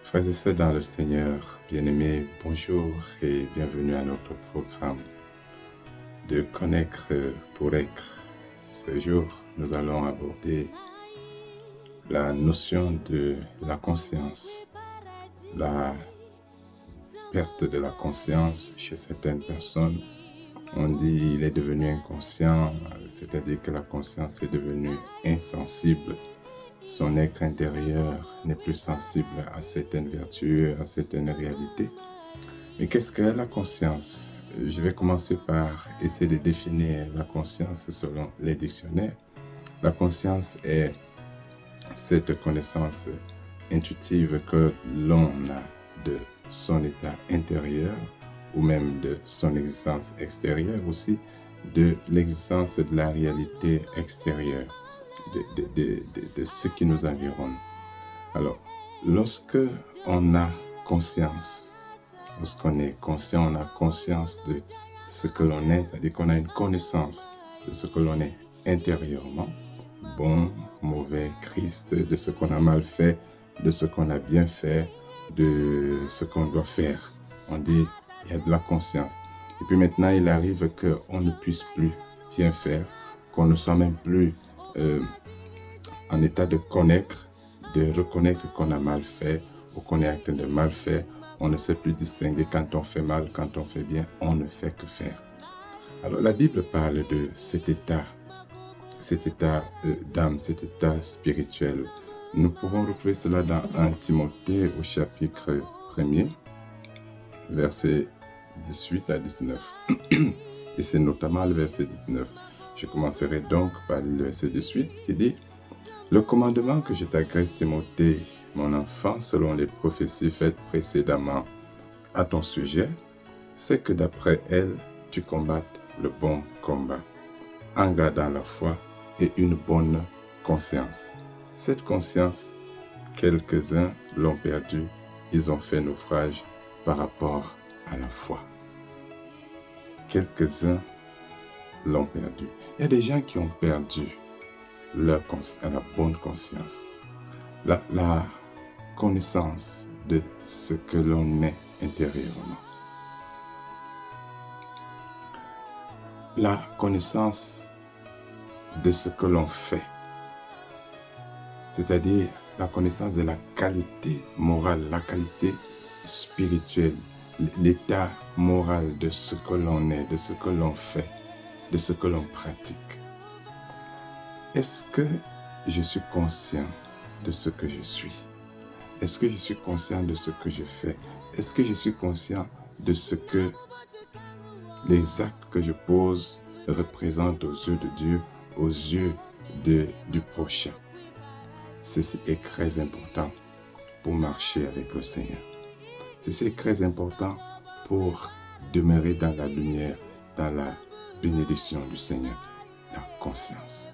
Frères et sœurs dans le Seigneur, bien-aimés, bonjour et bienvenue à notre programme de Connaître pour être. Ce jour, nous allons aborder la notion de la conscience, la perte de la conscience chez certaines personnes. On dit qu'il est devenu inconscient, c'est-à-dire que la conscience est devenue insensible. Son être intérieur n'est plus sensible à certaines vertus, à certaines réalités. Mais qu'est-ce que la conscience? Je vais commencer par essayer de définir la conscience selon les dictionnaires. La conscience est cette connaissance intuitive que l'on a de son état intérieur ou même de son existence extérieure aussi, de l'existence de la réalité extérieure. De ce qui nous environne. Alors, lorsque on a conscience, lorsqu'on est conscient, on a conscience de ce que l'on est, c'est-à-dire qu'on a une connaissance de ce que l'on est intérieurement, bon, mauvais, Christ, de ce qu'on a mal fait, de ce qu'on a bien fait, de ce qu'on doit faire. On dit, il y a de la conscience. Et puis maintenant, il arrive qu'on ne puisse plus bien faire, qu'on ne soit même plus en état de connaître, de reconnaître qu'on a mal fait ou qu'on est en train de mal faire. On ne sait plus distinguer quand on fait mal, quand on fait bien, on ne fait que faire. Alors la Bible parle de cet état d'âme, cet état spirituel. Nous pouvons retrouver cela dans 1 Timothée au chapitre 1er, versets 18 à 19. Et c'est notamment le verset 19. Je commencerai donc par le verset 18 qui dit: le commandement que je t'adresse, Timothée, mon enfant, selon les prophéties faites précédemment à ton sujet, c'est que d'après elles, tu combattes le bon combat, en gardant la foi et une bonne conscience. Cette conscience, quelques-uns l'ont perdue, ils ont fait naufrage par rapport à la foi. Quelques-uns l'ont perdue. Il y a des gens qui ont perdu la bonne conscience, la connaissance de ce que l'on est intérieurement, la connaissance de ce que l'on fait, c'est-à-dire la connaissance de la qualité morale, la qualité spirituelle, l'état moral de ce que l'on est, de ce que l'on fait, de ce que l'on pratique. Est-ce que je suis conscient de ce que je suis? Est-ce que je suis conscient de ce que je fais? Est-ce que je suis conscient de ce que les actes que je pose représentent aux yeux de Dieu, aux yeux du prochain? Ceci est très important pour marcher avec le Seigneur. Ceci est très important pour demeurer dans la lumière, dans la bénédiction du Seigneur, la conscience.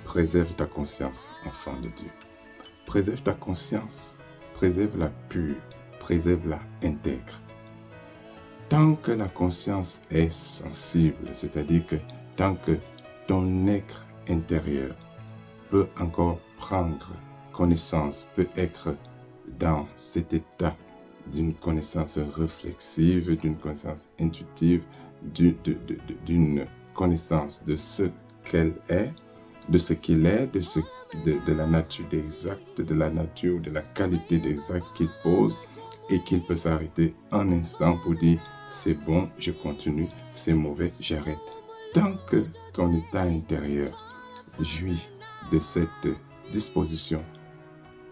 Préserve ta conscience, enfant de Dieu. Préserve ta conscience, préserve-la pure, préserve-la intègre. Tant que la conscience est sensible, c'est-à-dire que tant que ton être intérieur peut encore prendre connaissance, peut être dans cet état d'une connaissance réflexive, d'une connaissance intuitive, d'une connaissance de ce qu'elle est, de ce qu'il est, de la nature des actes, de la nature, de la qualité des actes qu'il pose, et qu'il peut s'arrêter un instant pour dire c'est bon, je continue, c'est mauvais, j'arrête. Tant que ton état intérieur jouit de cette disposition,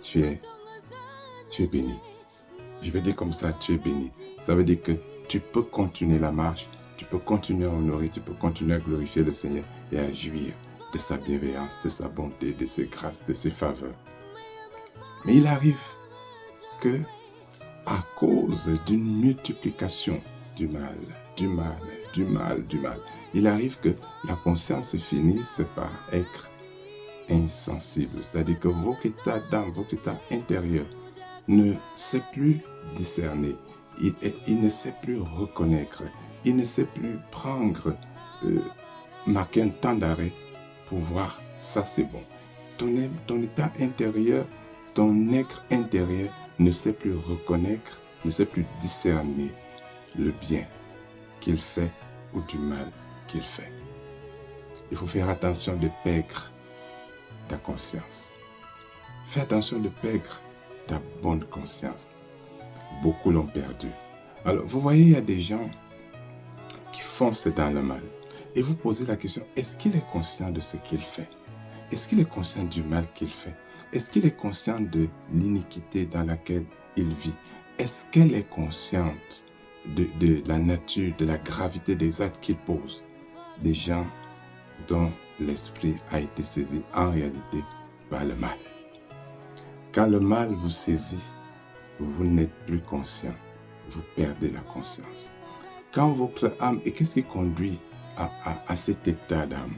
tu es béni. Je vais dire comme ça, tu es béni. Ça veut dire que tu peux continuer la marche, tu peux continuer à honorer, tu peux continuer à glorifier le Seigneur et à jouir de sa bienveillance, de sa bonté, de ses grâces, de ses faveurs. Mais il arrive que, à cause d'une multiplication du mal, il arrive que la conscience finisse par être insensible. C'est-à-dire que votre état d'âme, votre état intérieur ne sait plus discerner, il ne sait plus reconnaître, il ne sait plus prendre, marquer un temps d'arrêt pour voir ça c'est bon. Ton état intérieur ton être intérieur ne sait plus reconnaître, ne sait plus discerner le bien qu'il fait ou du mal qu'il fait. Il faut faire attention de perdre ta conscience. Fais attention de perdre ta bonne conscience. Beaucoup l'ont perdu. Alors, vous voyez, il y a des gens qui foncent dans le mal. Et vous posez la question, est-ce qu'il est conscient de ce qu'il fait? Est-ce qu'il est conscient du mal qu'il fait? Est-ce qu'il est conscient de l'iniquité dans laquelle il vit? Est-ce qu'elle est consciente de la nature, de la gravité des actes qu'il pose? Des gens dont l'esprit a été saisi en réalité par le mal. Quand le mal vous saisit, vous n'êtes plus conscient, vous perdez la conscience. Quand votre âme, et qu'est-ce qui conduit à cet état d'âme?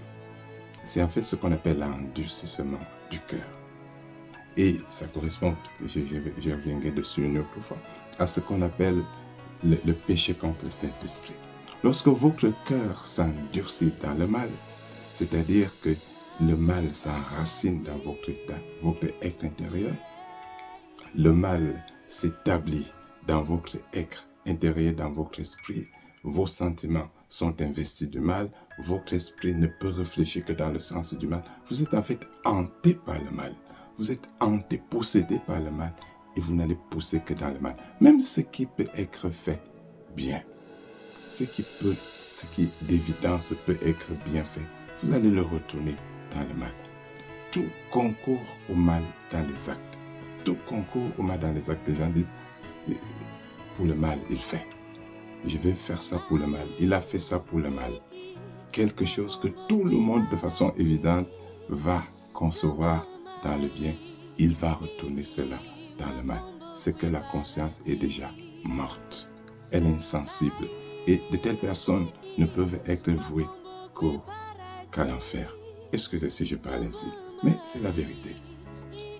C'est en fait ce qu'on appelle l'endurcissement du cœur. Et ça correspond, je reviendrai dessus une autre fois, à ce qu'on appelle le péché contre le Saint-Esprit. Lorsque votre cœur s'endurcit dans le mal, c'est-à-dire que le mal s'enracine dans votre être intérieur, le mal s'établit dans votre être intérieur, dans votre esprit, vos sentiments sont investis du mal, votre esprit ne peut réfléchir que dans le sens du mal. Vous êtes en fait hanté par le mal. Vous êtes hanté, possédé par le mal et vous n'allez pousser que dans le mal. Même ce qui peut être fait bien, ce qui d'évidence peut être bien fait, vous allez le retourner dans le mal. Tout concourt au mal dans les actes. Tout concourt au mal dans les actes. Les gens disent, pour le mal, il fait. Je vais faire ça pour le mal. Il a fait ça pour le mal. Quelque chose que tout le monde, de façon évidente, va concevoir dans le bien. Il va retourner cela dans le mal. C'est que la conscience est déjà morte. Elle est insensible. Et de telles personnes ne peuvent être vouées qu'à l'enfer. Excusez si je parle ainsi, mais c'est la vérité.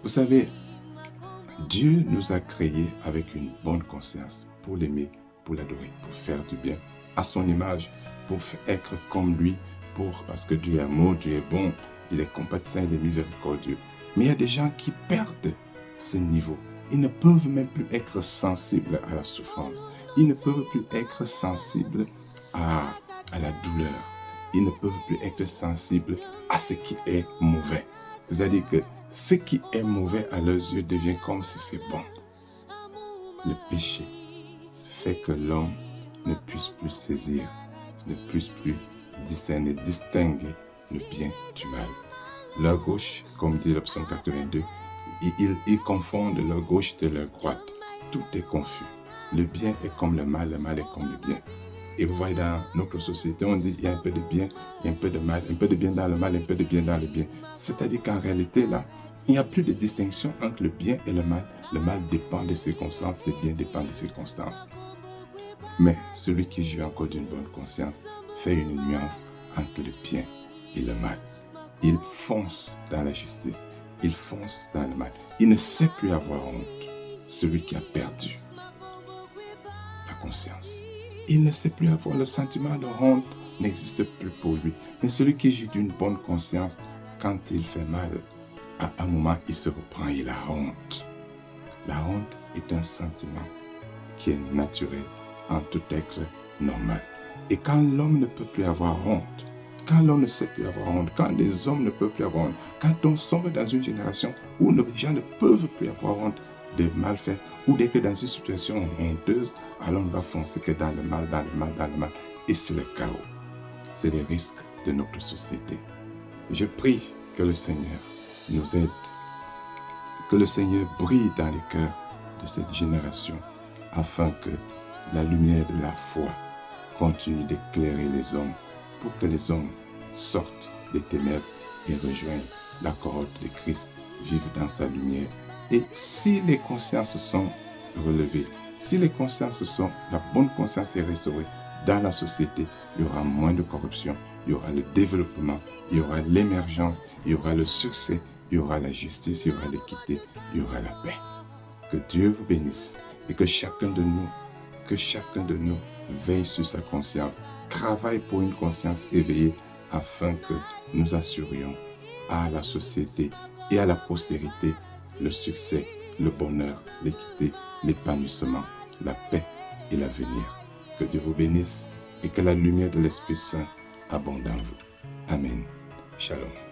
Vous savez, Dieu nous a créés avec une bonne conscience pour l'aimer, pour l'adorer, pour faire du bien à son image, pour être comme lui, parce que Dieu est amour, Dieu est bon, il est compatissant, il est miséricordieux. Mais il y a des gens qui perdent ce niveau. Ils ne peuvent même plus être sensibles à la souffrance. Ils ne peuvent plus être sensibles à la douleur. Ils ne peuvent plus être sensibles à ce qui est mauvais. C'est-à-dire que ce qui est mauvais à leurs yeux devient comme si c'est bon. Le péché fait que l'homme ne puisse plus saisir, ne puisse plus discerner, distinguer le bien du mal. Leur gauche, comme dit le psaume 82, ils confondent leur gauche de leur droite. Tout est confus. Le bien est comme le mal est comme le bien. Et vous voyez, dans notre société, on dit qu'il y a un peu de bien, il y a un peu de mal, un peu de bien dans le mal, un peu de bien dans le bien. C'est-à-dire qu'en réalité, là, il n'y a plus de distinction entre le bien et le mal. Le mal dépend des circonstances, le bien dépend des circonstances. Mais celui qui joue encore d'une bonne conscience fait une nuance entre le bien et le mal. Il fonce dans la justice, il fonce dans le mal. Il ne sait plus avoir honte, celui qui a perdu la conscience. Il ne sait plus avoir le sentiment de honte, n'existe plus pour lui. Mais celui qui joue d'une bonne conscience, quand il fait mal, à un moment, il se reprend, il a honte. La honte est un sentiment qui est naturel en tout être normal. Et quand l'homme ne peut plus avoir honte, quand l'homme ne sait plus avoir honte, quand les hommes ne peuvent plus avoir honte, quand on sombre dans une génération où les gens ne peuvent plus avoir honte de mal faire, ou dès que dans une situation honteuse, alors on va foncer que dans le mal, dans le mal, dans le mal. Et c'est le chaos. C'est les risques de notre société. Je prie que le Seigneur nous aide, que le Seigneur brille dans les cœurs de cette génération, afin que la lumière de la foi continue d'éclairer les hommes, pour que les hommes sortent des ténèbres et rejoignent la cohorte de Christ, vivent dans sa lumière. Et si les consciences sont relevées, si les consciences sont, la bonne conscience est restaurée dans la société, il y aura moins de corruption, il y aura le développement, il y aura l'émergence, il y aura le succès, il y aura la justice, il y aura l'équité, il y aura la paix. Que Dieu vous bénisse et que chacun de nous veille sur sa conscience, travaille pour une conscience éveillée afin que nous assurions à la société et à la postérité le succès, le bonheur, l'équité, l'épanouissement, la paix et l'avenir. Que Dieu vous bénisse et que la lumière de l'Esprit Saint abonde en vous. Amen. Shalom.